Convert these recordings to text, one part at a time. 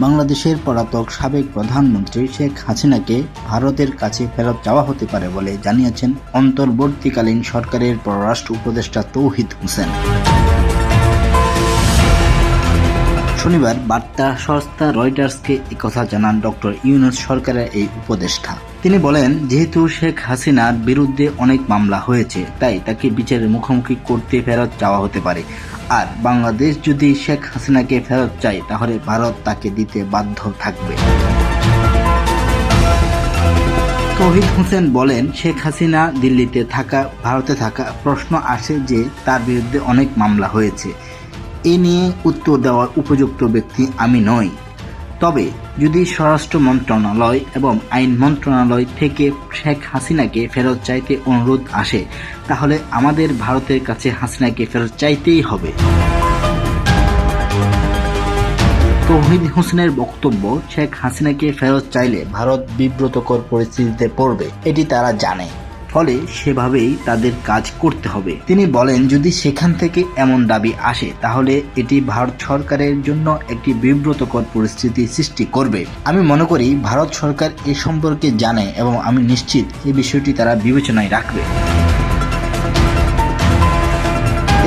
বাংলাদেশের পলাতক সাবেক প্রধানমন্ত্রী শেখ হাসিনাকে ভারতের কাছে ফেরত চাওয়া হতে পারে বলে জানিয়েছেন অন্তর্বর্তীকালীন সরকারের পররাষ্ট্র উপদেষ্টা তৌহিদ হোসেন। শনিবার বার্তা সংস্থা রয়টার্সকে একথা জানান ডক্টর ইউনূস সরকারের এই উপদেষ্টা। তিনি বলেন, যেহেতু শেখ হাসিনার বিরুদ্ধে অনেক মামলা হয়েছে, তাই তাকে বিচারের মুখোমুখি করতে ফেরত চাওয়া হতে পারে। আর বাংলাদেশ যদি শেখ হাসিনাকে ফেরত চায়, তাহলে ভারত তাকে দিতে বাধ্য থাকবে। তৌহিদ হোসেন বলেন, শেখ হাসিনা দিল্লিতে থাকা, ভারতে থাকা, প্রশ্ন আসে যে তার বিরুদ্ধে অনেক মামলা হয়েছে। এ নিয়ে উত্তর দেওয়ার উপযুক্ত ব্যক্তি আমি নই। তবে যদি স্বরাষ্ট্র মন্ত্রণালয় এবং আইন মন্ত্রণালয় থেকে শেখ হাসিনাকে ফেরত চাইতে অনুরোধ আসে, তাহলে আমাদের ভারতের কাছে হাসিনাকে ফেরত চাইতেই হবে। তৌহিদ হোসেনের বক্তব্য, শেখ হাসিনাকে ফেরত চাইলে ভারত বিব্রতকর পরিস্থিতিতে পড়বে, এটি তারা জানে। ফলে সেভাবেই তাদের কাজ করতে হবে। তিনি বলেন, যদি সেখান থেকে এমন দাবি আসে, তাহলে এটি ভারত সরকারের জন্য একটি বিব্রতকর পরিস্থিতি সৃষ্টি করবে। আমি মনে করি ভারত সরকার এ সম্পর্কে জানে এবং আমি নিশ্চিত এই বিষয়টি তারা বিবেচনায় রাখবে।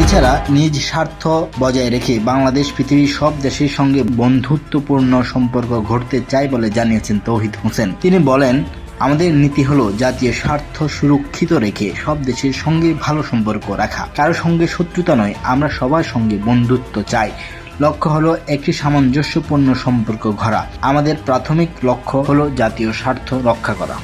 এছাড়া নিজ স্বার্থ বজায় রেখে বাংলাদেশ পৃথিবীর সব দেশের সঙ্গে বন্ধুত্বপূর্ণ সম্পর্ক গড়তে চায় বলে জানিয়েছেন তৌহিদ হোসেন। তিনি বলেন, আমাদের নীতি হলো জাতীয় স্বার্থ সুরক্ষিত রেখে সব দেশের সঙ্গে ভালো সম্পর্ক রাখা। কারো সঙ্গে শত্রুতা নয়, আমরা সবার সঙ্গে বন্ধুত্ব চাই। লক্ষ্য হলো একটি সামঞ্জস্যপূর্ণ সম্পর্ক গড়া। আমাদের প্রাথমিক লক্ষ্য হলো জাতীয় স্বার্থ রক্ষা করা।